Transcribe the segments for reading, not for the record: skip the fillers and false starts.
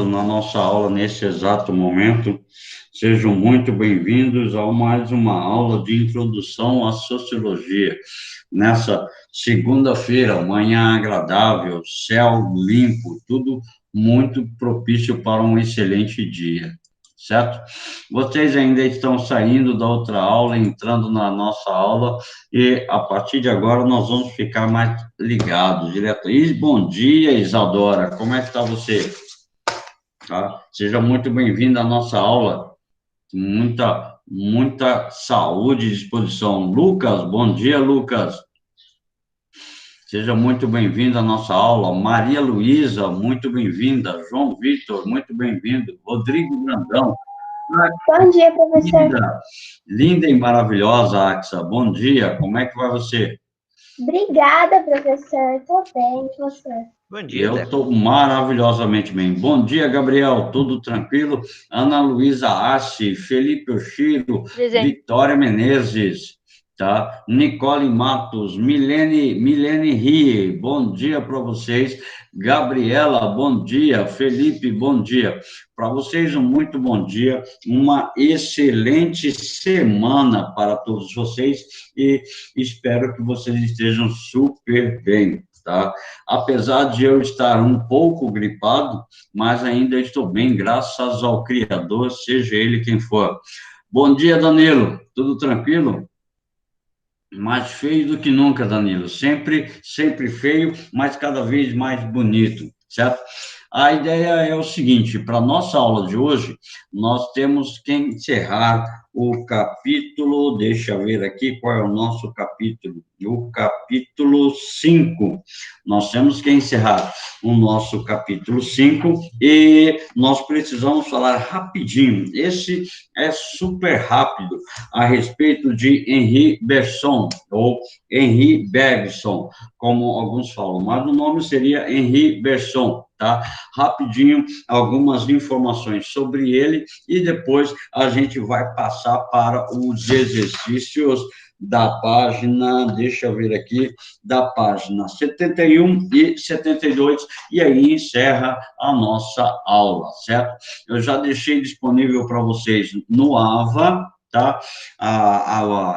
na nossa aula nesse exato momento. Sejam muito bem-vindos a mais uma aula de introdução à sociologia. Nessa segunda-feira, manhã agradável, céu limpo, tudo muito propício para um excelente dia, certo? Vocês ainda estão saindo da outra aula, entrando na nossa aula, e a partir de agora nós vamos ficar mais ligados, direto. E bom dia, Isadora, como é que está você? Tá? Seja muito bem-vindo à nossa aula. Muita saúde e disposição. Lucas, bom dia, Lucas. Seja muito bem-vindo à nossa aula. Maria Luísa, muito bem-vinda. João Vitor, muito bem-vindo. Rodrigo Brandão. Bom dia, professor. Linda e maravilhosa, Axa. Bom dia, como é que vai você? Obrigada, professor. Estou bem, e você? Bom dia, Eu estou maravilhosamente bem. Bom dia, Gabriel. Tudo tranquilo? Ana Luísa Assi, Felipe Oshiro, Vitória Menezes, tá? Nicole Matos, Milene Rie, bom dia para vocês. Gabriela, bom dia. Felipe, bom dia. Para vocês, um muito bom dia. Uma excelente semana para todos vocês e espero que vocês estejam super bem. Tá? Apesar de eu estar um pouco gripado, mas ainda estou bem, graças ao Criador, seja ele quem for. Bom dia, Danilo. Tudo tranquilo? Mais feio do que nunca, Danilo. Sempre feio, mas cada vez mais bonito, certo? A ideia é o seguinte: para a nossa aula de hoje, nós temos que encerrar o capítulo, deixa eu ver aqui qual é o nosso capítulo, o capítulo 5. Nós temos que encerrar o nosso capítulo 5 e nós precisamos falar rapidinho. Esse é super rápido, a respeito de Henri Bergson, ou Henri Bergson, como alguns falam, mas o nome seria Henri Bergson, tá? Rapidinho, algumas informações sobre ele, e depois a gente vai passar para os exercícios da página, deixa eu ver aqui, da página 71 e 72, e aí encerra a nossa aula, certo? Eu já deixei disponível para vocês no AVA, tá?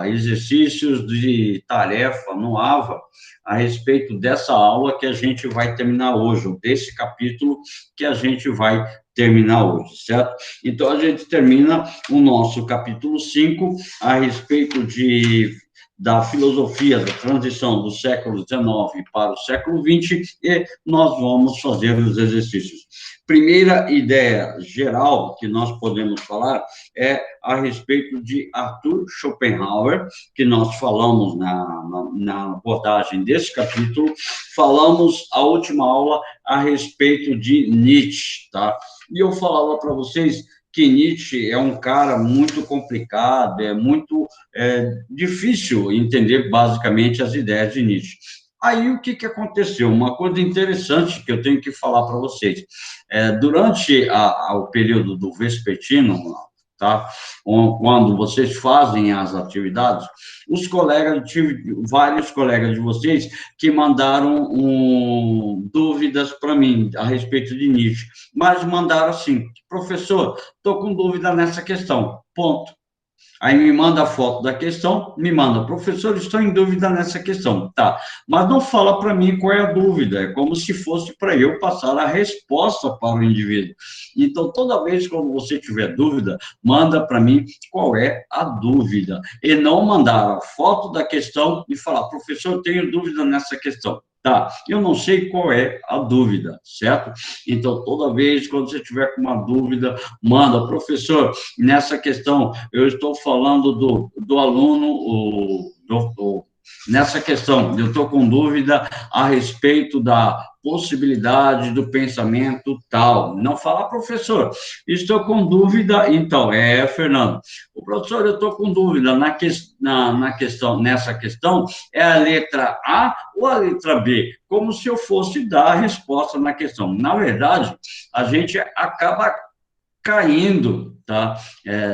Exercícios de tarefa no AVA a respeito dessa aula que a gente vai terminar hoje, ou desse capítulo que a gente vai terminar hoje, certo? Então, a gente termina o nosso capítulo 5 a respeito da filosofia da transição do século XIX para o século XX, e nós vamos fazer os exercícios. Primeira ideia geral que nós podemos falar é a respeito de Arthur Schopenhauer, que nós falamos na abordagem desse capítulo. Falamos a última aula a respeito de Nietzsche, tá? E eu falava para vocês que Nietzsche é um cara muito complicado, é muito difícil entender basicamente as ideias de Nietzsche. Aí, o que aconteceu? Uma coisa interessante que eu tenho que falar para vocês. Durante o período do vespertino, tá? Quando vocês fazem as atividades, tive vários colegas de vocês que mandaram dúvidas para mim a respeito de Nietzsche, mas mandaram assim: professor, estou com dúvida nessa questão, ponto. Aí me manda a foto da questão, me manda, professor, estou em dúvida nessa questão. Tá, mas não fala para mim qual é a dúvida, é como se fosse para eu passar a resposta para o indivíduo. Então, toda vez que você tiver dúvida, manda para mim qual é a dúvida. E não mandar a foto da questão e falar, professor, eu tenho dúvida nessa questão. Tá, eu não sei qual é a dúvida, certo? Então, toda vez quando você tiver com uma dúvida, manda, professor, nessa questão, eu estou falando do aluno, nessa questão, eu estou com dúvida a respeito da possibilidade do pensamento tal. Não fala, professor, estou com dúvida, então, Fernando, o professor, eu estou com dúvida nessa questão, é a letra A ou a letra B? Como se eu fosse dar a resposta na questão. Na verdade, a gente acaba caindo, tá?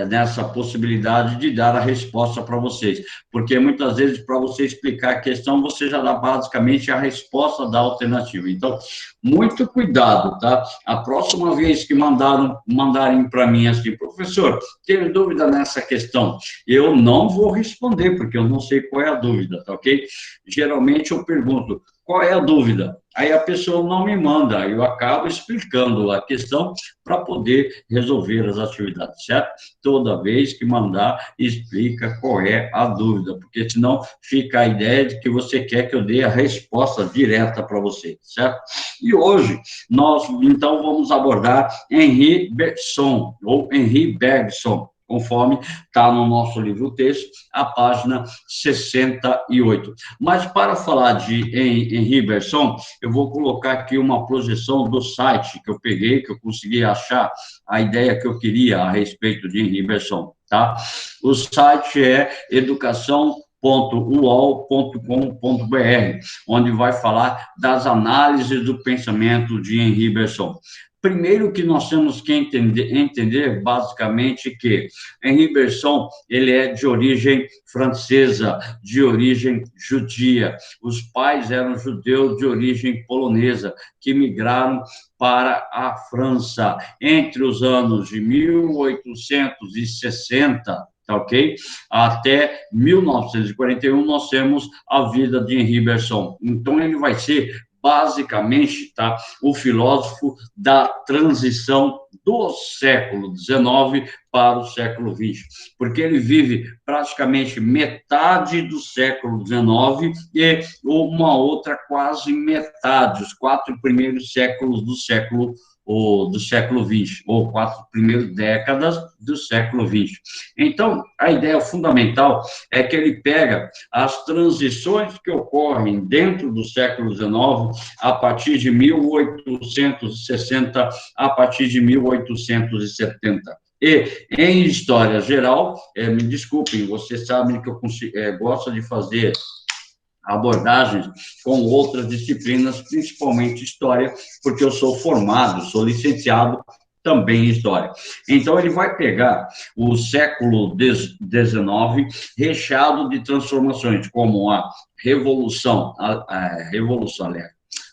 Nessa possibilidade de dar a resposta para vocês, porque muitas vezes, para você explicar a questão, você já dá basicamente a resposta da alternativa. Então, muito cuidado, tá? A próxima vez que mandarem para mim assim, professor, tenho dúvida nessa questão, eu não vou responder, porque eu não sei qual é a dúvida, tá ok? Geralmente eu pergunto, qual é a dúvida? Aí a pessoa não me manda, eu acabo explicando a questão para poder resolver as atividades, certo? Toda vez que mandar, explica qual é a dúvida, porque senão fica a ideia de que você quer que eu dê a resposta direta para você, certo? E hoje, nós, então, vamos abordar Henri Bergson, ou Henri Bergson, conforme está no nosso livro-texto, a página 68. Mas, para falar de Henri Bergson, eu vou colocar aqui uma projeção do site que eu peguei, que eu consegui achar a ideia que eu queria a respeito de Henri Bergson, tá? O site é educação.uol.com.br, onde vai falar das análises do pensamento de Henri Bergson. Primeiro que nós temos que entender basicamente que Henri Bergson, ele é de origem francesa, de origem judia. Os pais eram judeus de origem polonesa, que migraram para a França entre os anos de 1860, tá ok? Até 1941, nós temos a vida de Henri Bergson. Então, ele vai ser basicamente, tá, o filósofo da transição do século XIX para o século XX, porque ele vive praticamente metade do século XIX e uma outra quase metade, os 4 primeiros séculos do século XX, ou 4 primeiras décadas do século XX. Então, a ideia fundamental é que ele pega as transições que ocorrem dentro do século XIX, a partir de 1860, a partir de 1870. E, em história geral, me desculpem, vocês sabem que eu gosto de fazer abordagens com outras disciplinas, principalmente história, porque eu sou formado, sou licenciado também em história. Então, ele vai pegar o século XIX recheado de transformações, como a Revolução,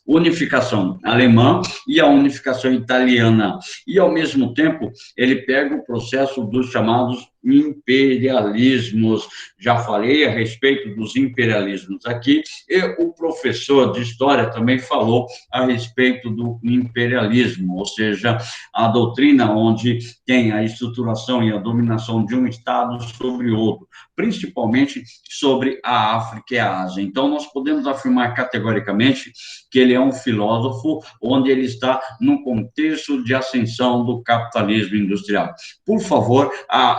unificação alemã e a unificação italiana. E, ao mesmo tempo, ele pega o processo dos chamados imperialismos. Já falei a respeito dos imperialismos aqui, e o professor de história também falou a respeito do imperialismo, ou seja, a doutrina onde tem a estruturação e a dominação de um Estado sobre outro, principalmente sobre a África e a Ásia. Então, nós podemos afirmar categoricamente que ele é um filósofo onde ele está num contexto de ascensão do capitalismo industrial. Por favor,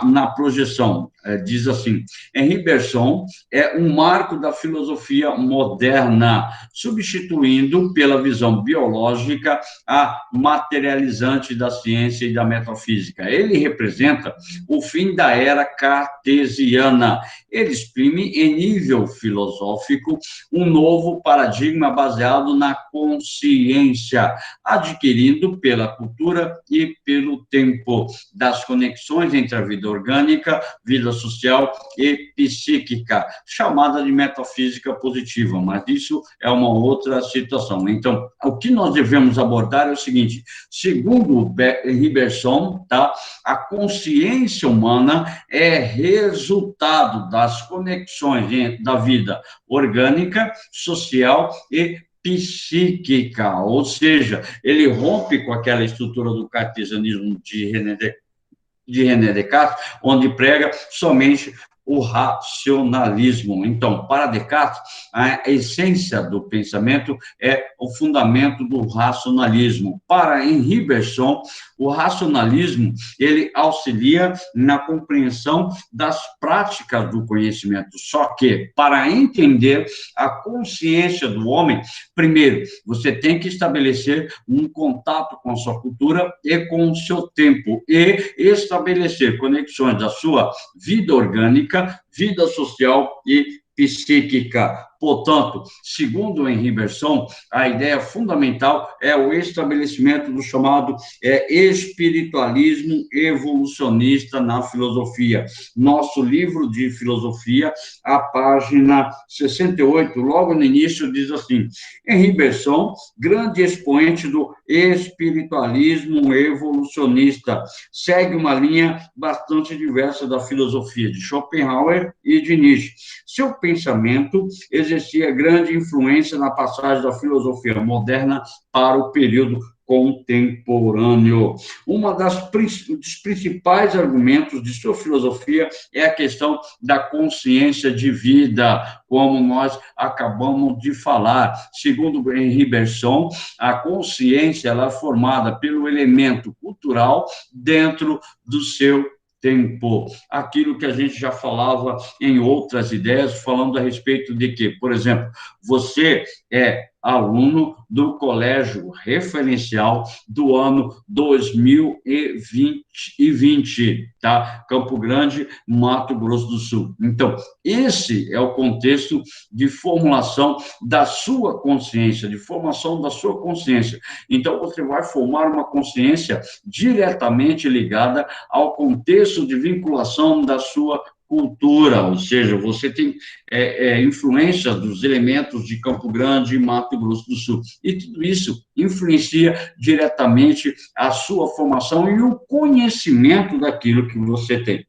na projeção, diz assim, Henri Bergson é um marco da filosofia moderna, substituindo pela visão biológica a materializante da ciência e da metafísica. Ele representa o fim da era cartesiana. Ele exprime, em nível filosófico, um novo paradigma baseado na consciência, adquirindo pela cultura e pelo tempo das conexões entre a vida orgânica, vida social e psíquica, chamada de metafísica positiva, mas isso é uma outra situação. Então, o que nós devemos abordar é o seguinte, segundo Henri Bergson, tá, a consciência humana é resultado das conexões da vida orgânica, social e psíquica, ou seja, ele rompe com aquela estrutura do cartesianismo de René Descartes, onde prega somente o racionalismo. Então, para Descartes, a essência do pensamento é o fundamento do racionalismo. Para Henri Bergson, o racionalismo, ele auxilia na compreensão das práticas do conhecimento. Só que, para entender a consciência do homem, primeiro, você tem que estabelecer um contato com a sua cultura e com o seu tempo, e estabelecer conexões da sua vida orgânica, vida social e psíquica. Portanto, segundo Henri Bergson, a ideia fundamental é o estabelecimento do chamado espiritualismo evolucionista na filosofia. Nosso livro de filosofia, a página 68, logo no início, diz assim: Henri Bergson, grande expoente do espiritualismo evolucionista, segue uma linha bastante diversa da filosofia de Schopenhauer e de Nietzsche. Seu pensamento exercia grande influência na passagem da filosofia moderna para o período contemporâneo. Dos principais argumentos de sua filosofia é a questão da consciência de vida, como nós acabamos de falar. Segundo Henri Bergson, a consciência ela é formada pelo elemento cultural dentro do seu tempo. Aquilo que a gente já falava em outras ideias, falando a respeito de que, por exemplo, você é aluno do colégio referencial do ano 2020, tá? Campo Grande, Mato Grosso do Sul. Então, esse é o contexto de formulação da sua consciência, de formação da sua consciência. Então, você vai formar uma consciência diretamente ligada ao contexto de vinculação da sua cultura, ou seja, você tem influência dos elementos de Campo Grande e Mato Grosso do Sul, e tudo isso influencia diretamente a sua formação e o conhecimento daquilo que você tem.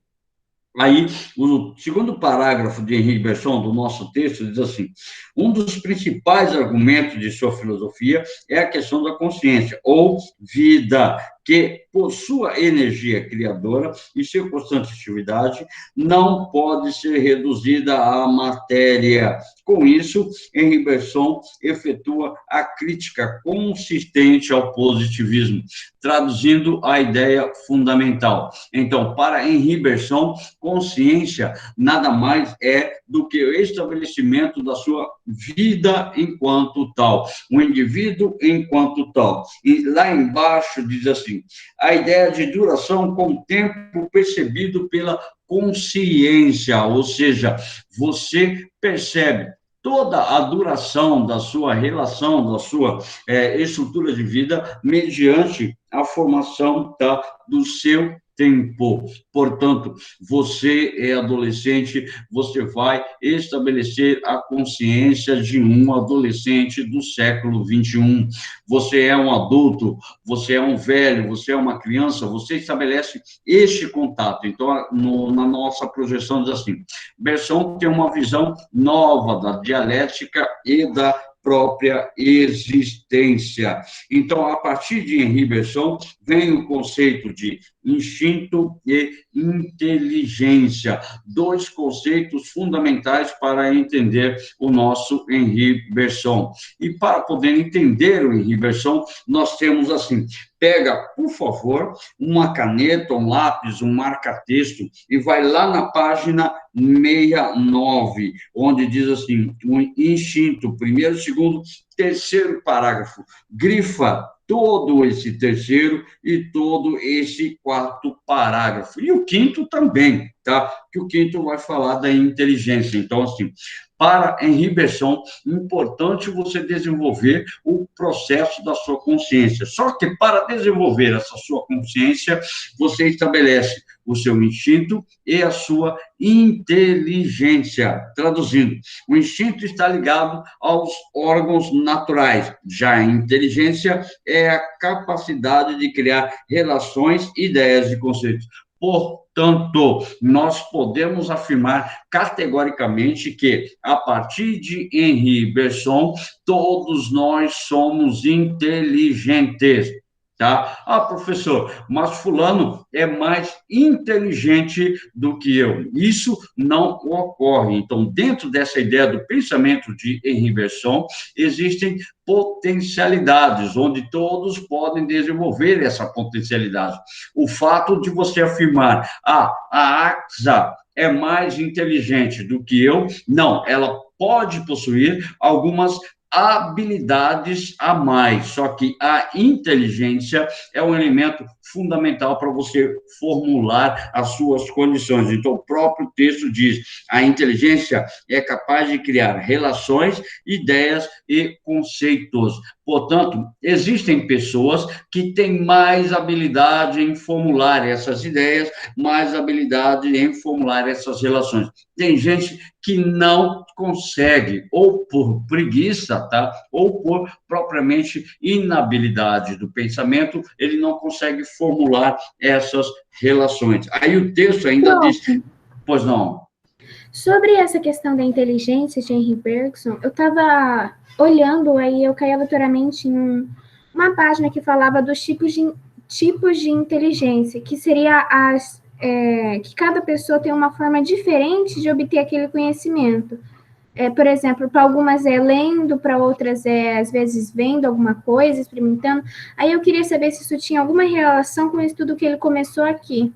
Aí, o segundo parágrafo de Henri Bergson, do nosso texto, diz assim: um dos principais argumentos de sua filosofia é a questão da consciência, ou vida, que, por sua energia criadora e sua constante atividade, não pode ser reduzida à matéria. Com isso, Henri Bergson efetua a crítica consistente ao positivismo, traduzindo a ideia fundamental. Então, para Henri Bergson, consciência nada mais é do que o estabelecimento da sua vida enquanto tal, o indivíduo enquanto tal. E lá embaixo diz assim: a ideia de duração com o tempo percebido pela consciência, ou seja, você percebe toda a duração da sua relação, da sua estrutura de vida, mediante a formação do seu tempo. Portanto, você é adolescente, você vai estabelecer a consciência de um adolescente do século XXI. Você é um adulto, você é um velho, você é uma criança, você estabelece este contato. Então, na nossa projeção diz assim: Bergson tem uma visão nova da dialética e da própria existência. Então, a partir de Henri Bergson, vem o conceito de instinto e inteligência, dois conceitos fundamentais para entender o nosso Henri Bergson. E para poder entender o Henri Bergson, nós temos assim: pega, por favor, uma caneta, um lápis, um marca-texto e vai lá na página 69, onde diz assim: o instinto, primeiro, segundo, terceiro parágrafo. Grifa todo esse terceiro e todo esse quarto parágrafo. E o quinto também, tá? Que o quinto vai falar da inteligência. Então, assim, para Henri Bergson, é importante você desenvolver o processo da sua consciência. Só que para desenvolver essa sua consciência, você estabelece o seu instinto e a sua inteligência. Traduzindo, o instinto está ligado aos órgãos naturais, já a inteligência é a capacidade de criar relações, ideias e conceitos. Portanto, nós podemos afirmar categoricamente que, a partir de Henri Bergson, todos nós somos inteligentes. Tá? Ah, professor, mas fulano é mais inteligente do que eu. Isso não ocorre. Então, dentro dessa ideia do pensamento de Henri Bergson, existem potencialidades, onde todos podem desenvolver essa potencialidade. O fato de você afirmar: a AXA é mais inteligente do que eu, não, ela pode possuir algumas habilidades a mais, só que a inteligência é um elemento fundamental para você formular as suas condições. Então, o próprio texto diz: a inteligência é capaz de criar relações, ideias e conceitos. Portanto, existem pessoas que têm mais habilidade em formular essas ideias, mais habilidade em formular essas relações. Tem gente que não consegue, ou por preguiça, tá? Ou por propriamente inabilidade do pensamento, ele não consegue formular essas relações. Aí o texto ainda diz, Prof, pois não. sobre essa questão da inteligência de Henry Bergson, eu estava olhando, aí eu caí aleatoriamente em uma página que falava dos tipos de inteligência, que seria que cada pessoa tem uma forma diferente de obter aquele conhecimento. Por exemplo, para algumas é lendo, para outras é, às vezes, vendo alguma coisa, experimentando. Aí eu queria saber se isso tinha alguma relação com o estudo que ele começou aqui.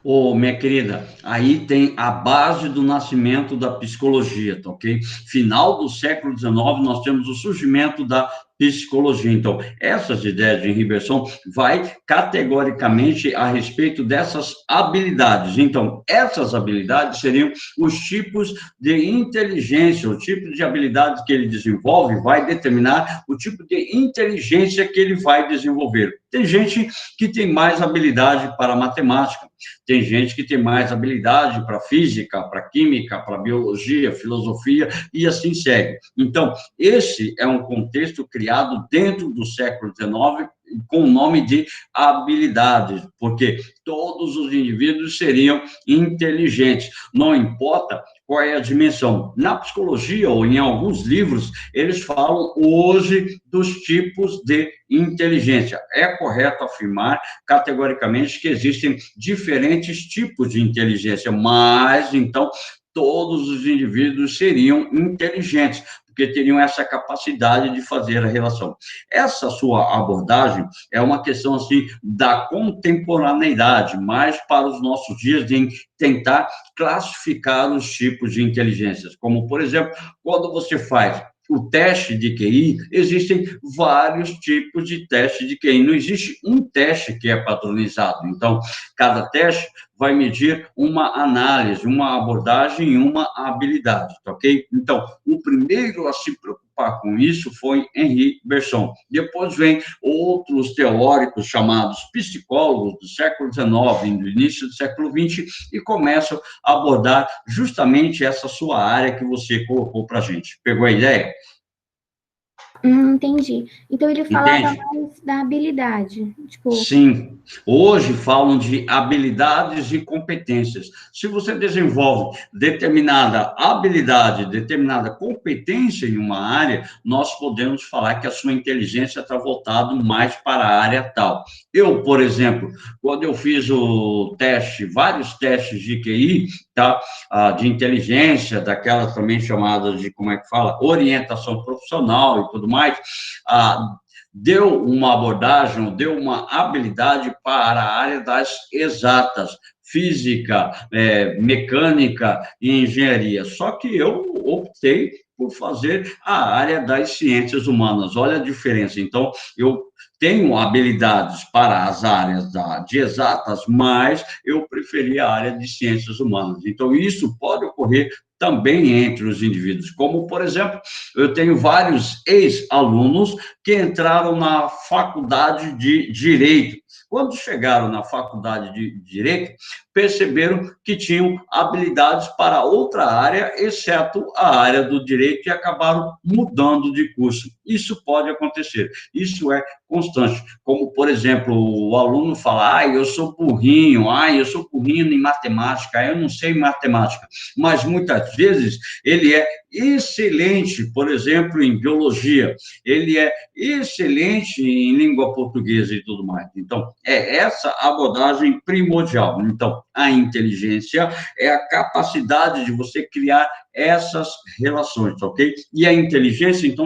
Ô, minha querida, aí tem a base do nascimento da psicologia, tá ok? Final do século XIX, nós temos o surgimento da psicologia. Então, essas ideias de Henri Bergson vai categoricamente a respeito dessas habilidades. Então, essas habilidades seriam os tipos de inteligência, o tipo de habilidades que ele desenvolve vai determinar o tipo de inteligência que ele vai desenvolver. Tem gente que tem mais habilidade para matemática, tem gente que tem mais habilidade para física, para química, para biologia, filosofia, e assim segue. Então, esse é um contexto criado dentro do século XIX com o nome de habilidades, porque todos os indivíduos seriam inteligentes, não importa qual é a dimensão. Na psicologia, ou em alguns livros, eles falam hoje dos tipos de inteligência. É correto afirmar categoricamente que existem diferentes tipos de inteligência, mas, então, todos os indivíduos seriam inteligentes, porque teriam essa capacidade de fazer a relação. Essa sua abordagem é uma questão, assim, da contemporaneidade, mais para os nossos dias, de tentar classificar os tipos de inteligências, como, por exemplo, quando você faz o teste de QI, existem vários tipos de teste de QI, não existe um teste que é padronizado, então, cada teste vai medir uma análise, uma abordagem e uma habilidade, tá ok? Então, o primeiro a se preocupar com isso foi Henri Bergson. Depois vem outros teóricos chamados psicólogos do século XIX e do início do século XX e começam a abordar justamente essa sua área que você colocou para a gente. Pegou a ideia? Entendi. Então ele falava Entende? mais da habilidade. Tipo, Sim, hoje falam de habilidades e competências. Se você desenvolve determinada habilidade, determinada competência em uma área, nós podemos falar que a sua inteligência está voltada mais para a área tal. Eu, por exemplo, quando eu fiz o teste, vários testes de QI, tá? De inteligência, daquelas também chamadas de, como é que fala, orientação profissional e tudo mais, deu uma abordagem, deu uma habilidade para a área das exatas, física, mecânica e engenharia. Só que eu optei por fazer a área das ciências humanas. Olha a diferença. Então, eu tenho habilidades para as áreas de exatas, mas eu preferi a área de ciências humanas. Então, isso pode ocorrer também entre os indivíduos, como, por exemplo, eu tenho vários ex-alunos que entraram na faculdade de Direito. Quando chegaram na faculdade de Direito, perceberam que tinham habilidades para outra área, exceto a área do Direito, e acabaram mudando de curso. Isso pode acontecer, isso é constante. Como, por exemplo, o aluno fala, eu sou burrinho em matemática, eu não sei matemática, mas muitas vezes ele é excelente, por exemplo, em biologia, ele é excelente em língua portuguesa e tudo mais. Então, é essa abordagem primordial. Então, a inteligência é a capacidade de você criar essas relações, ok? E a inteligência, então,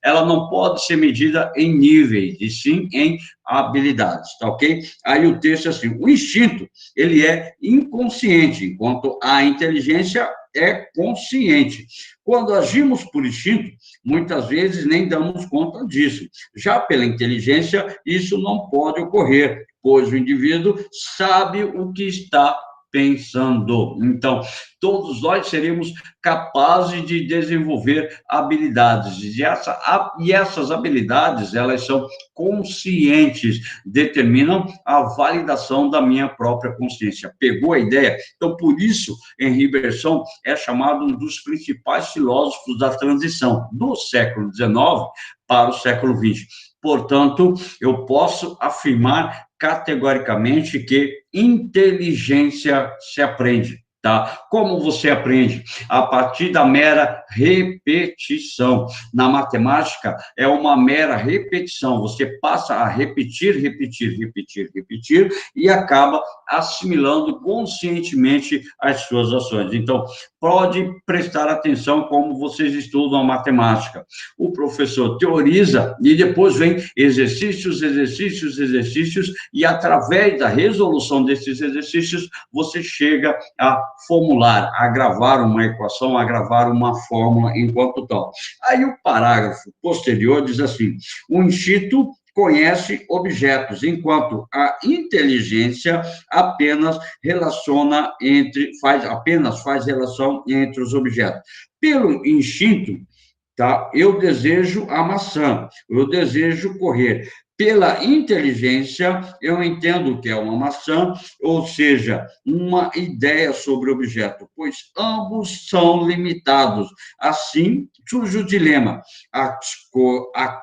ela não pode ser medida em níveis, e sim em habilidades, tá ok? Aí o texto é assim, o instinto, ele é inconsciente, enquanto a inteligência é consciente. Quando agimos por instinto, muitas vezes nem damos conta disso. Já pela inteligência, isso não pode ocorrer, pois o indivíduo sabe o que está pensando. Então, todos nós seremos capazes de desenvolver habilidades, e essas habilidades, elas são conscientes, determinam a validação da minha própria consciência. Pegou a ideia? Então, por isso, Henri Bergson é chamado um dos principais filósofos da transição do século XIX para o século XX. Portanto, eu posso afirmar categoricamente que inteligência se aprende, tá? Como você aprende? A partir da mera repetição. Na matemática, é uma mera repetição. Você passa a repetir, e acaba assimilando conscientemente as suas ações. Então, pode prestar atenção como vocês estudam a matemática. O professor teoriza e depois vem exercícios, e através da resolução desses exercícios, você chega a formular, a gravar uma equação, a gravar uma fórmula enquanto tal. Aí o parágrafo posterior diz assim: o instinto conhece objetos, enquanto a inteligência apenas faz relação entre os objetos. Pelo instinto, tá? Eu desejo a maçã, eu desejo correr. Pela inteligência, eu entendo que é uma maçã, ou seja, uma ideia sobre o objeto, pois ambos são limitados. Assim, surge o dilema. Há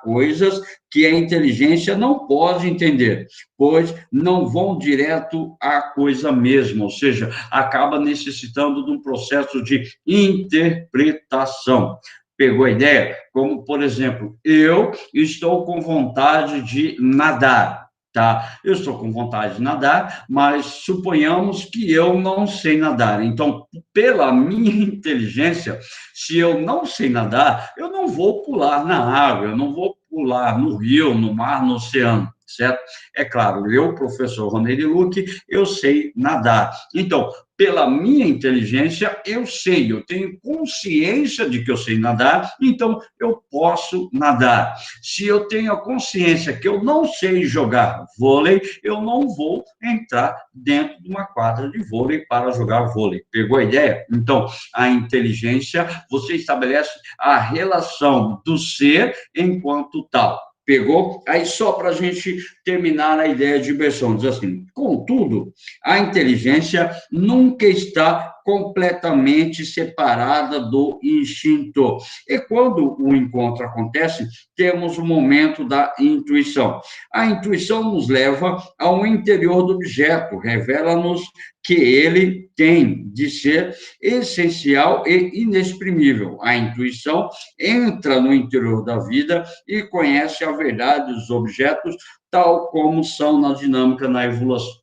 coisas que a inteligência não pode entender, pois não vão direto à coisa mesma, ou seja, acaba necessitando de um processo de interpretação. Pegou a ideia? Como, por exemplo, eu estou com vontade de nadar, tá? Eu estou com vontade de nadar, mas suponhamos que eu não sei nadar. Então, pela minha inteligência, se eu não sei nadar, eu não vou pular na água, eu não vou pular no rio, no mar, no oceano, certo? É claro, eu, professor Ronei Luque, eu sei nadar. Então, pela minha inteligência, eu sei, eu tenho consciência de que eu sei nadar, então eu posso nadar. Se eu tenho a consciência que eu não sei jogar vôlei, eu não vou entrar dentro de uma quadra de vôlei para jogar vôlei. Pegou a ideia? Então, a inteligência, você estabelece a relação do ser enquanto tal. Pegou? Aí, só para a gente terminar a ideia de Bergson, diz assim: contudo, a inteligência nunca está completamente separada do instinto. E quando o encontro acontece, temos o momento da intuição. A intuição nos leva ao interior do objeto, revela-nos que ele tem de ser essencial e inexprimível. A intuição entra no interior da vida e conhece a verdade dos objetos, tal como são na dinâmica, na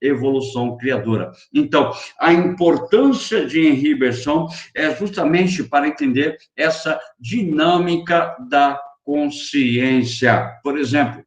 evolução criadora. Então, a importância de Henri Bergson é justamente para entender essa dinâmica da consciência. Por exemplo,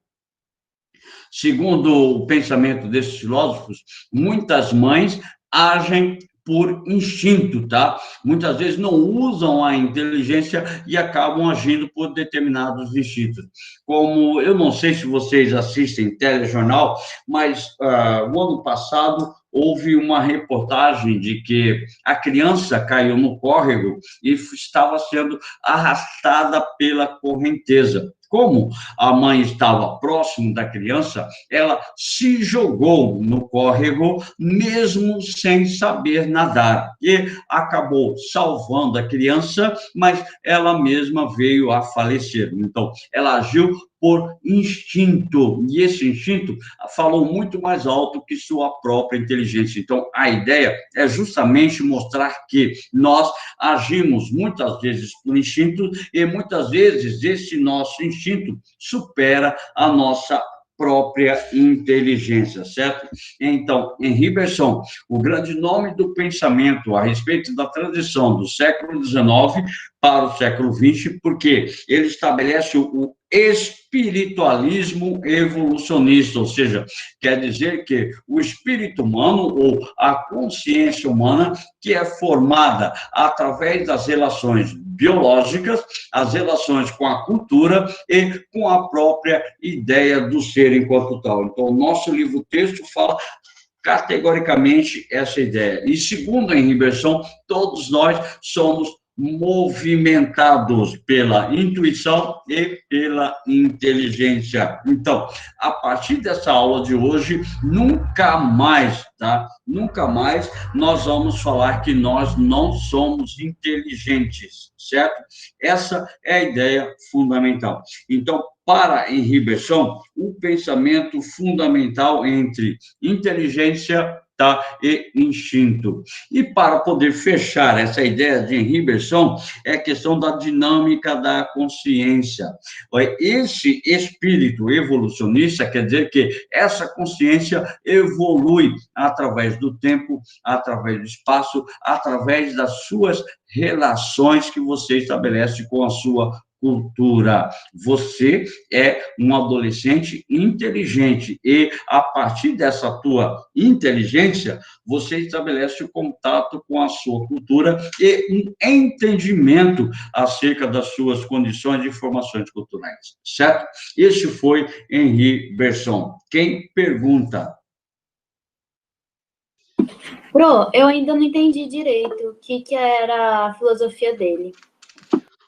segundo o pensamento desses filósofos, muitas mães agem por instinto, tá? Muitas vezes não usam a inteligência e acabam agindo por determinados instintos. Como, eu não sei se vocês assistem telejornal, mas o ano passado houve uma reportagem de que a criança caiu no córrego e estava sendo arrastada pela correnteza. Como a mãe estava próximo da criança, ela se jogou no córrego, mesmo sem saber nadar, e acabou salvando a criança, mas ela mesma veio a falecer. Então, ela agiu por instinto, e esse instinto falou muito mais alto que sua própria inteligência. Então, a ideia é justamente mostrar que nós agimos muitas vezes por instinto, e muitas vezes esse nosso instinto supera a nossa própria inteligência, certo? Então, Henri Bergson, o grande nome do pensamento a respeito da transição do século XIX para o século XX, porque ele estabelece espiritualismo evolucionista, ou seja, quer dizer que o espírito humano ou a consciência humana, que é formada através das relações biológicas, as relações com a cultura e com a própria ideia do ser enquanto tal. Então, o nosso livro-texto fala categoricamente essa ideia. E segundo a Henri Bergson, todos nós somos movimentados pela intuição e pela inteligência. Então, a partir dessa aula de hoje, nunca mais, tá? Nunca mais nós vamos falar que nós não somos inteligentes, certo? Essa é a ideia fundamental. Então, para Henri Bergson, o pensamento fundamental entre inteligência, tá, e instinto. E para poder fechar essa ideia de Henri Bergson, é a questão da dinâmica da consciência. Esse espírito evolucionista quer dizer que essa consciência evolui através do tempo, através do espaço, através das suas relações que você estabelece com a sua cultura. Você é um adolescente inteligente e, a partir dessa tua inteligência, você estabelece o contato com a sua cultura e um entendimento acerca das suas condições e formações culturais, certo? Este foi Henri Bergson. Quem pergunta? Pro, eu ainda não entendi direito o que era a filosofia dele.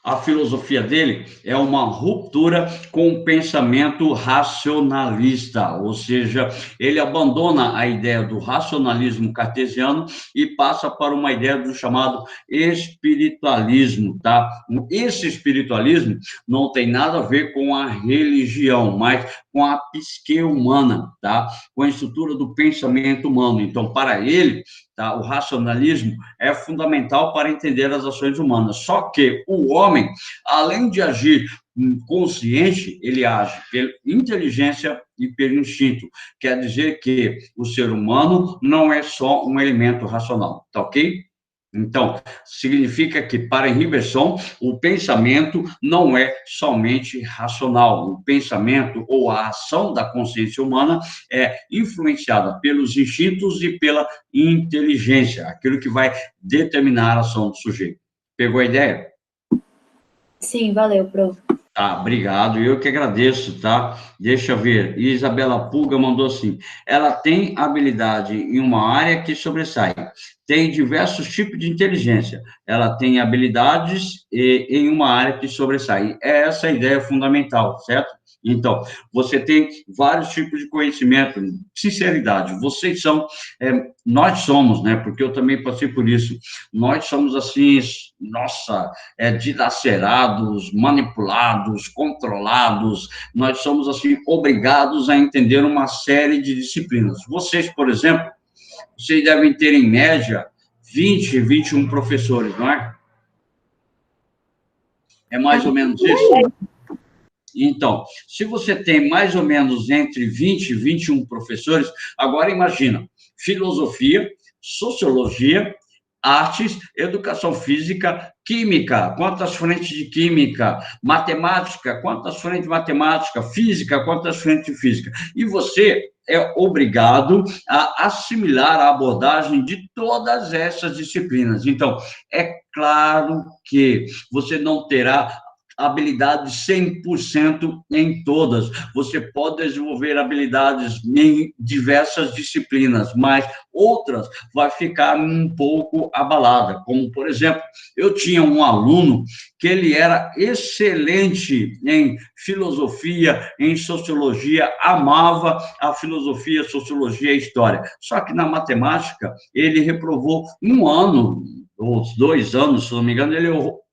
A filosofia dele é uma ruptura com o pensamento racionalista, ou seja, ele abandona a ideia do racionalismo cartesiano e passa para uma ideia do chamado espiritualismo, tá? Esse espiritualismo não tem nada a ver com a religião, mas com a psique humana, tá? Com a estrutura do pensamento humano. Então, para ele, tá, o racionalismo é fundamental para entender as ações humanas. Só que o homem, além de agir consciente, ele age pela inteligência e pelo instinto. Quer dizer que o ser humano não é só um elemento racional, tá ok? Então, significa que, para Henri Bergson, o pensamento não é somente racional. O pensamento ou a ação da consciência humana é influenciada pelos instintos e pela inteligência, aquilo que vai determinar a ação do sujeito. Pegou a ideia? Sim, valeu, Pro. Tá, obrigado. Eu que agradeço, tá? Deixa eu ver. Isabela Pulga mandou assim: ela tem habilidade em uma área que sobressai. Tem diversos tipos de inteligência. Ela tem habilidades em uma área que sobressai. É essa a ideia fundamental, certo? Então, você tem vários tipos de conhecimento. Sinceridade, vocês são, nós somos, né? Porque eu também passei por isso. Nós somos assim, nossa, dilacerados, manipulados, controlados. Nós somos assim obrigados a entender uma série de disciplinas. Vocês, por exemplo, vocês devem ter em média 20, 21 professores, não é? É mais ou menos isso? Então, se você tem mais ou menos entre 20 e 21 professores, agora imagina, filosofia, sociologia, artes, educação física, química, quantas frentes de química, matemática, quantas frentes de matemática, física, quantas frentes de física. E você é obrigado a assimilar a abordagem de todas essas disciplinas. Então, é claro que você não terá habilidades 100% em todas. Você pode desenvolver habilidades em diversas disciplinas, mas outras vai ficar um pouco abalada. Como, por exemplo, eu tinha um aluno que ele era excelente em filosofia, em sociologia, amava a filosofia, sociologia e história. Só que na matemática, ele reprovou um ano, ou 2 anos, se não me engano,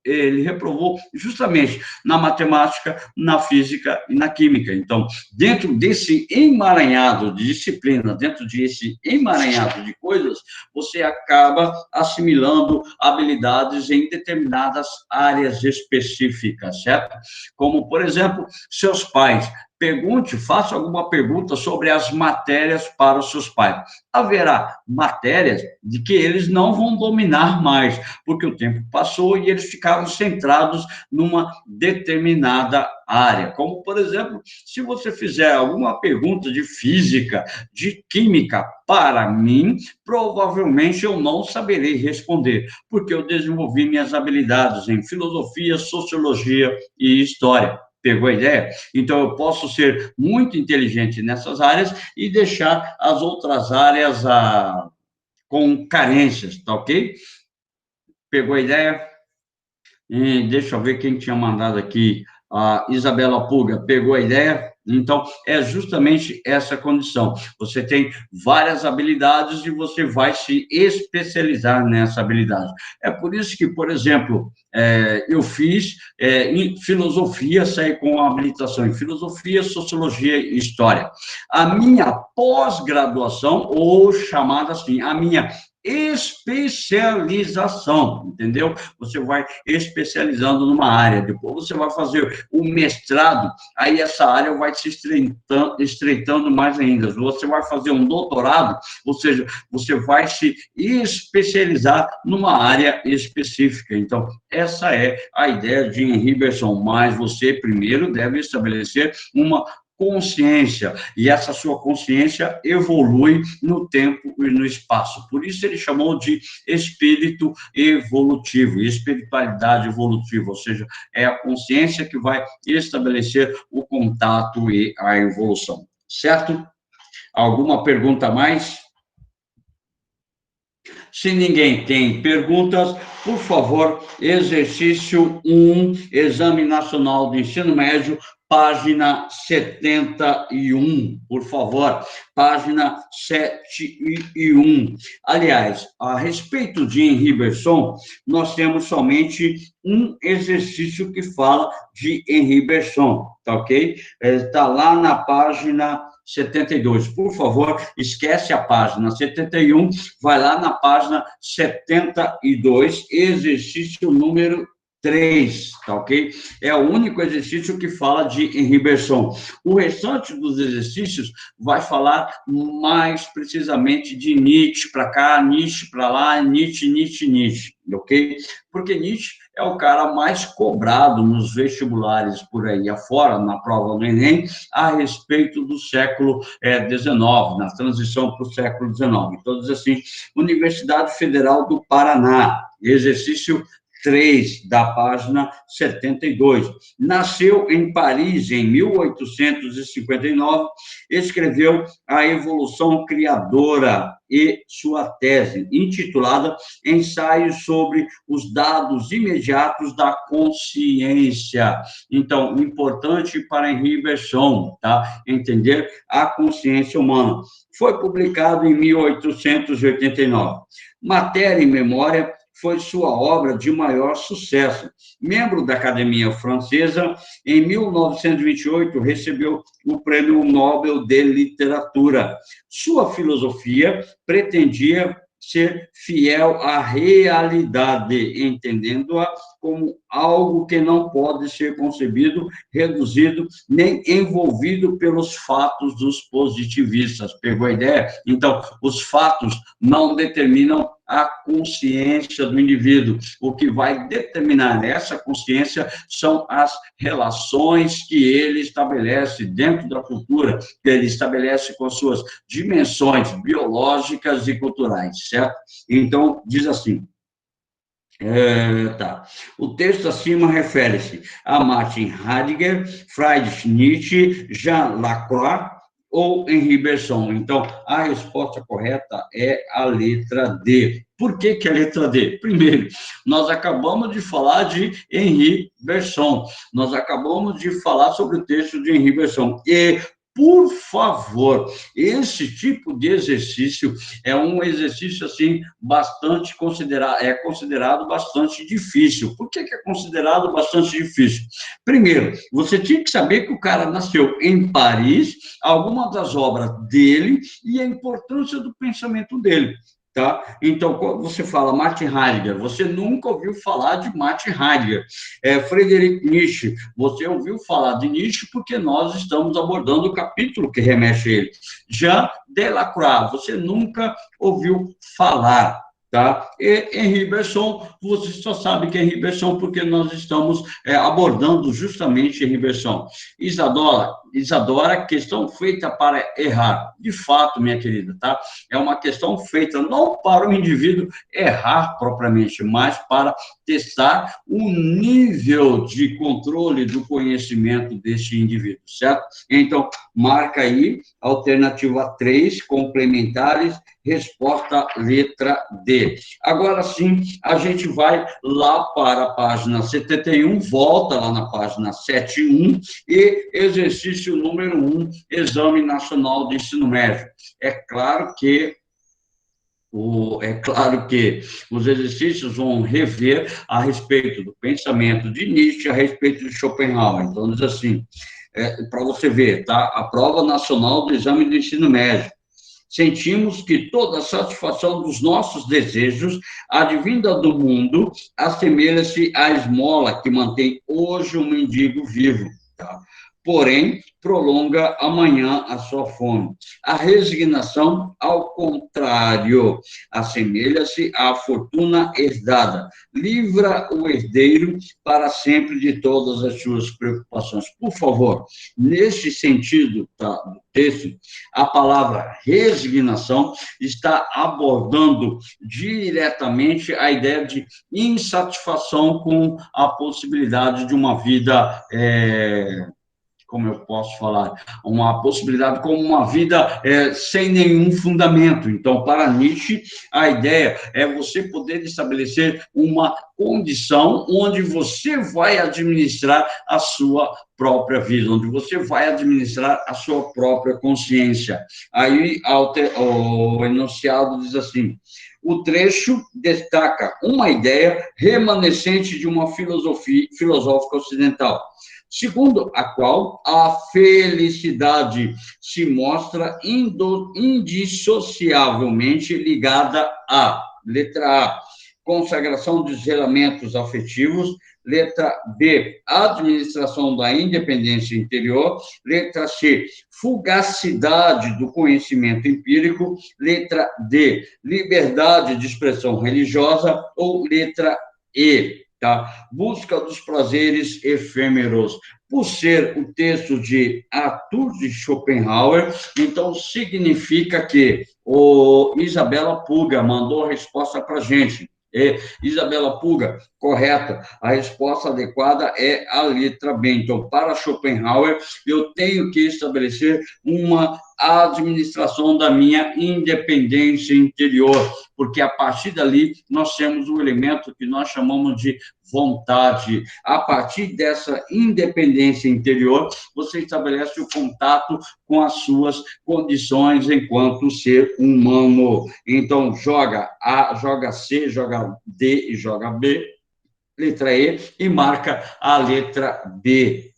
ele reprovou justamente na matemática, na física e na química. Então, dentro desse emaranhado de disciplinas, dentro desse emaranhado de coisas, você acaba assimilando habilidades em determinadas áreas específicas, certo? Como, por exemplo, seus pais Pergunte, faça alguma pergunta sobre as matérias para os seus pais. Haverá matérias de que eles não vão dominar mais, porque o tempo passou e eles ficaram centrados numa determinada área. Como, por exemplo, se você fizer alguma pergunta de física, de química para mim, provavelmente eu não saberei responder, porque eu desenvolvi minhas habilidades em filosofia, sociologia e história. Pegou a ideia? Então, eu posso ser muito inteligente nessas áreas e deixar as outras áreas com carências, tá ok? Pegou a ideia? Deixa eu ver quem tinha mandado aqui. A Isabela Puga, pegou a ideia? Então, é justamente essa condição. Você tem várias habilidades e você vai se especializar nessa habilidade. É por isso que, por exemplo, eu fiz em filosofia, saí com habilitação em filosofia, sociologia e história. A minha pós-graduação, ou chamada assim, a minha especialização, entendeu? Você vai especializando numa área, depois você vai fazer o mestrado, aí essa área vai se estreitando mais ainda. Você vai fazer um doutorado, ou seja, você vai se especializar numa área específica. Então, essa é a ideia de Henri Bergson, mas você primeiro deve estabelecer uma consciência, e essa sua consciência evolui no tempo e no espaço. Por isso ele chamou de espírito evolutivo, espiritualidade evolutiva, ou seja, é a consciência que vai estabelecer o contato e a evolução. Certo? Alguma pergunta a mais? Se ninguém tem perguntas, por favor, exercício 1, Exame Nacional do Ensino Médio, página 71, por favor, página 71. Aliás, a respeito de Henri Bergson, nós temos somente um exercício que fala de Henri Bergson, tá ok? Está lá na página 72. Por favor, esquece a página 71, vai lá na página 72, exercício número 3, tá ok? É o único exercício que fala de Henri Bergson. O restante dos exercícios vai falar mais precisamente de Nietzsche para cá, Nietzsche para lá, Nietzsche, ok? Porque Nietzsche é o cara mais cobrado nos vestibulares por aí afora, na prova do Enem, a respeito do século XIX, na transição para o século XIX. Então, diz assim, Universidade Federal do Paraná, exercício 3, da página 72. Nasceu em Paris em 1859, escreveu A Evolução Criadora e sua tese, intitulada Ensaios sobre os Dados Imediatos da Consciência. Então, importante para Henri Bergson, tá? Entender a consciência humana. Foi publicado em 1889. Matéria e Memória foi sua obra de maior sucesso. Membro da Academia Francesa, em 1928 recebeu o Prêmio Nobel de Literatura. Sua filosofia pretendia ser fiel à realidade, entendendo-a como algo que não pode ser concebido, reduzido, nem envolvido pelos fatos dos positivistas. Pegou a ideia? Então, os fatos não determinam a consciência do indivíduo. O que vai determinar essa consciência são as relações que ele estabelece dentro da cultura, que ele estabelece com as suas dimensões biológicas e culturais, certo? Então, diz assim, O texto acima refere-se a Martin Heidegger, Friedrich Nietzsche, Jean Lacroix ou Henri Bergson. Então, a resposta correta é a letra D. Por que a letra D? Primeiro, nós acabamos de falar de Henri Bergson, nós acabamos de falar sobre o texto de Henri Bergson, e por favor, esse tipo de exercício é um exercício, assim, bastante considerado bastante difícil. Por que é considerado bastante difícil? Primeiro, você tinha que saber que o cara nasceu em Paris, algumas das obras dele e a importância do pensamento dele. tá? Então, quando você fala Martin Heidegger, você nunca ouviu falar de Martin Heidegger. Friedrich Nietzsche, você ouviu falar de Nietzsche porque nós estamos abordando o capítulo que remete a ele. Jean Delacroix, você nunca ouviu falar, tá? E Henri Bergson, você só sabe que é Henri Bergson porque nós estamos abordando justamente Henri Bergson. Isadora, questão feita para errar. De fato, minha querida, tá? É uma questão feita não para o indivíduo errar propriamente, mas para testar o nível de controle do conhecimento deste indivíduo, certo? Então, marca aí, alternativa 3, complementares, resposta letra D. Agora sim, a gente vai lá para a página 71, volta lá na página 71 e exercício número 1, Exame Nacional de Ensino Médio. É claro que os exercícios vão rever a respeito do pensamento de Nietzsche, a respeito de Schopenhauer. Então, diz assim, para você ver, tá? A prova nacional do exame do ensino médio. Sentimos que toda a satisfação dos nossos desejos, advinda do mundo, assemelha-se à esmola que mantém hoje o mendigo vivo, tá? Porém, prolonga amanhã a sua fome. A resignação, ao contrário, assemelha-se à fortuna herdada. Livra o herdeiro para sempre de todas as suas preocupações. Por favor, nesse sentido, tá, do texto, a palavra resignação está abordando diretamente a ideia de insatisfação com a possibilidade de uma vida como eu posso falar, uma possibilidade como uma vida sem nenhum fundamento. Então, para Nietzsche, a ideia é você poder estabelecer uma condição onde você vai administrar a sua própria vida, onde você vai administrar a sua própria consciência. Aí, o enunciado diz assim: o trecho destaca uma ideia remanescente de uma filosofia filosófica ocidental, segundo a qual a felicidade se mostra indissociavelmente ligada à, letra A, consagração dos relamentos afetivos, letra B, administração da independência interior, letra C, fugacidade do conhecimento empírico, letra D, liberdade de expressão religiosa, ou letra E, tá? Busca dos prazeres efêmeros. Por ser o texto de Arthur de Schopenhauer, então significa que o Isabela Puga mandou a resposta para a gente. Isabela Puga, correta. A resposta adequada é a letra B. Então, para Schopenhauer, eu tenho que estabelecer uma administração da minha independência interior, porque a partir dali nós temos um elemento que nós chamamos de vontade. A partir dessa independência interior, você estabelece o contato com as suas condições enquanto ser humano. Então, joga A, joga C, joga D e joga B, letra E, e marca a letra B.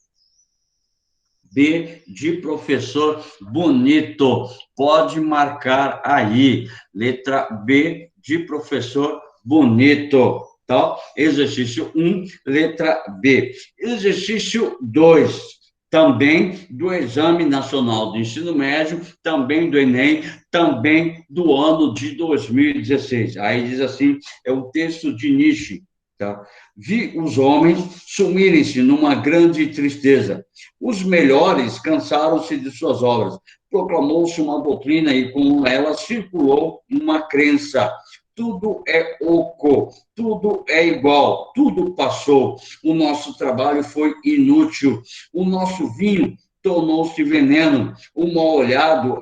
B de professor bonito. Pode marcar aí. Letra B de professor bonito. Tá? Exercício 1, letra B. Exercício 2, também do Exame Nacional de Ensino Médio, também do Enem, também do ano de 2016. Aí diz assim, é o texto de Nietzsche. Tá? Vi os homens sumirem-se numa grande tristeza. Os melhores cansaram-se de suas obras. Proclamou-se uma doutrina e com ela circulou uma crença. Tudo é oco, tudo é igual, tudo passou. O nosso trabalho foi inútil. O nosso vinho tornou-se veneno. O mal-olhado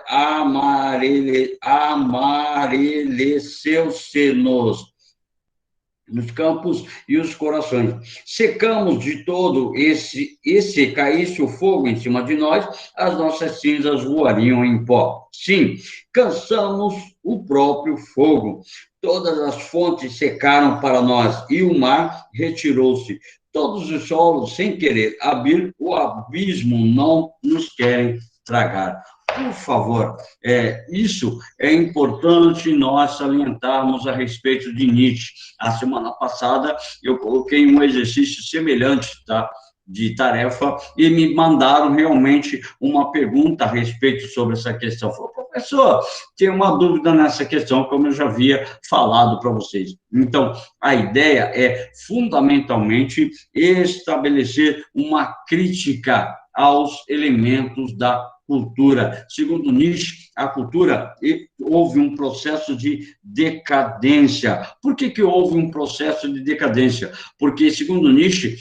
amareleceu-se nos campos e os corações. Secamos de todo esse caísse o fogo em cima de nós, as nossas cinzas voariam em pó. Sim, cansamos o próprio fogo. Todas as fontes secaram para nós e o mar retirou-se. Todos os solos, sem querer abrir, o abismo não nos querem tragar. por favor, isso é importante nós salientarmos a respeito de Nietzsche. A semana passada eu coloquei um exercício semelhante, tá? De tarefa, e me mandaram realmente uma pergunta a respeito sobre essa questão. Falei, professor, tem uma dúvida nessa questão, como eu já havia falado para vocês. Então, a ideia é, fundamentalmente, estabelecer uma crítica aos elementos da cultura. Segundo Nietzsche, a cultura, houve um processo de decadência. Por que houve um processo de decadência? Porque, segundo Nietzsche,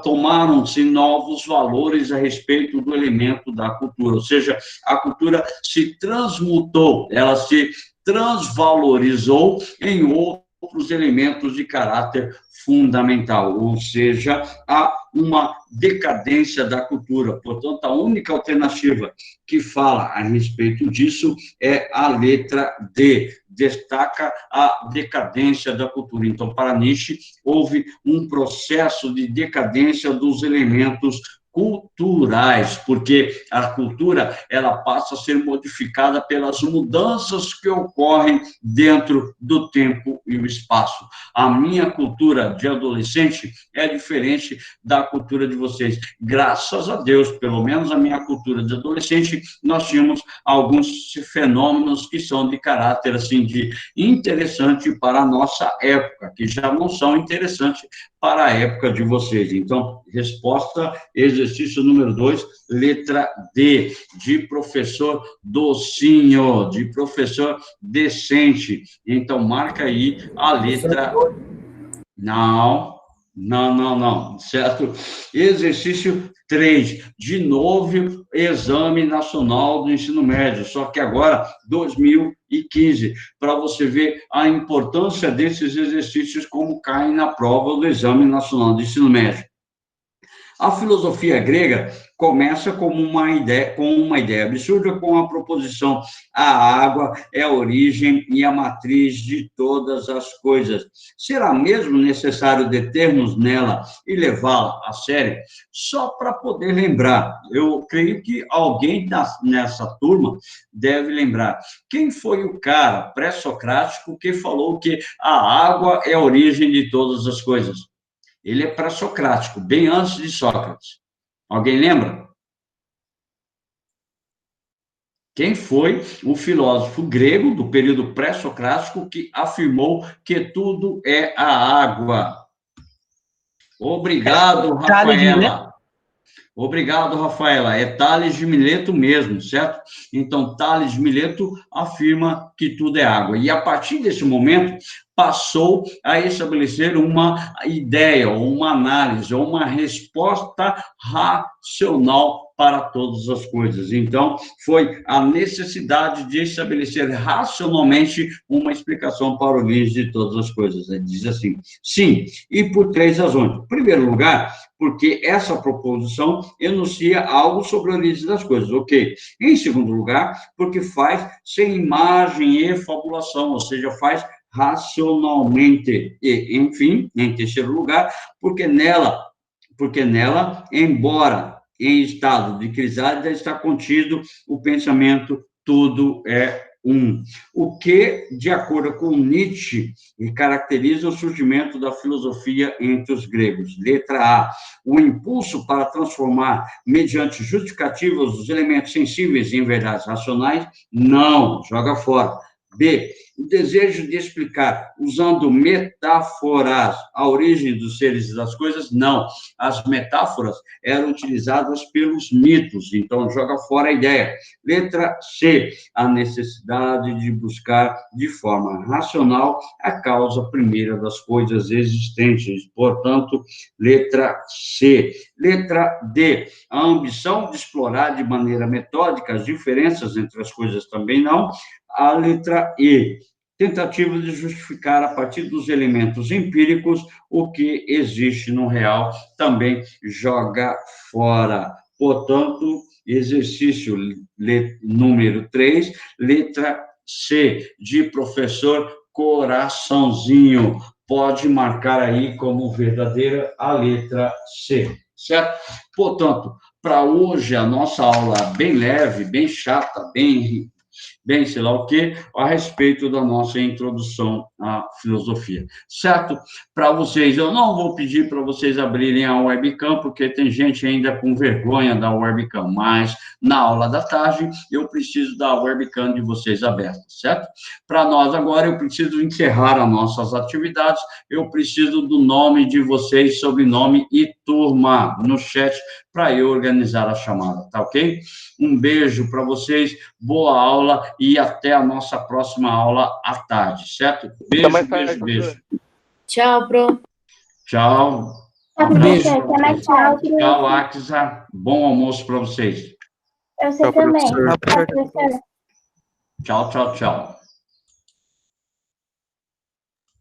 tomaram-se novos valores a respeito do elemento da cultura, ou seja, a cultura se transmutou, ela se transvalorizou em outros elementos de caráter fundamental, ou seja, há uma decadência da cultura. Portanto, a única alternativa que fala a respeito disso é a letra D, destaca a decadência da cultura. Então, para Nietzsche, houve um processo de decadência dos elementos culturais, porque a cultura ela passa a ser modificada pelas mudanças que ocorrem dentro do tempo e o espaço. A minha cultura de adolescente é diferente da cultura de vocês. Graças a Deus, pelo menos a minha cultura de adolescente, nós tínhamos alguns fenômenos que são de caráter assim de interessante para a nossa época, que já não são interessantes para a época de vocês. Então, resposta, exercício número 2, letra D, de professor docinho, de professor decente. Então, marca aí a letra... Não, certo? Exercício 3, de novo, Exame Nacional do Ensino Médio, só que agora 2015, para você ver a importância desses exercícios como caem na prova do Exame Nacional do Ensino Médio. A filosofia grega começa com uma ideia absurda, com a proposição: a água é a origem e a matriz de todas as coisas. Será mesmo necessário deter-nos nela e levá-la a sério? Só para poder lembrar, eu creio que alguém nessa turma deve lembrar. Quem foi o cara pré-socrático que falou que a água é a origem de todas as coisas? Ele é pré-socrático, bem antes de Sócrates. Alguém lembra? Quem foi o filósofo grego do período pré-socrático que afirmou que tudo é a água? Obrigado, Rafaela. Obrigado, Rafaela. É Tales de Mileto mesmo, certo? Então, Tales de Mileto afirma que tudo é água. E, a partir desse momento, passou a estabelecer uma ideia, uma análise, uma resposta racional para todas as coisas. Então, foi a necessidade de estabelecer racionalmente uma explicação para o origem de todas as coisas. Ele diz assim, sim, e por 3 razões. Em primeiro lugar, porque essa proposição enuncia algo sobre a origem das coisas, ok? Em segundo lugar, porque faz sem imagem e fabulação, ou seja, faz racionalmente. E, enfim, em terceiro lugar, porque nela, embora em estado de crisálida, está contido o pensamento tudo é um. O que, de acordo com Nietzsche, caracteriza o surgimento da filosofia entre os gregos. Letra A, o impulso para transformar, mediante justificativas, os elementos sensíveis em verdades racionais? Não, joga fora. B, o desejo de explicar, usando metáforas, a origem dos seres e das coisas? Não. As metáforas eram utilizadas pelos mitos, então joga fora a ideia. Letra C, a necessidade de buscar de forma racional a causa primeira das coisas existentes, portanto, letra C. Letra D, a ambição de explorar de maneira metódica as diferenças entre as coisas? Também não. A letra E, tentativa de justificar a partir dos elementos empíricos o que existe no real? Também joga fora. Portanto, exercício número 3, letra C, de professor Coraçãozinho. Pode marcar aí como verdadeira a letra C, certo? Portanto, para hoje, a nossa aula bem leve, bem chata, bem sei lá o quê, a respeito da nossa introdução à filosofia, certo? Para vocês, eu não vou pedir para vocês abrirem a webcam, porque tem gente ainda com vergonha da webcam, mas na aula da tarde eu preciso da webcam de vocês aberta, certo? Para nós agora, eu preciso encerrar as nossas atividades, eu preciso do nome de vocês, sobrenome e turma no chat, para eu organizar a chamada, tá ok? Um beijo para vocês, boa aula e até a nossa próxima aula à tarde, certo? Beijo, beijo, beijo. Tchau, Pro. Tchau. Tá, professor, até mais tarde. Tchau, Axa. Bom almoço para vocês. Pra você Tchau, também. professor. Tchau, professor. Tchau, tchau, tchau.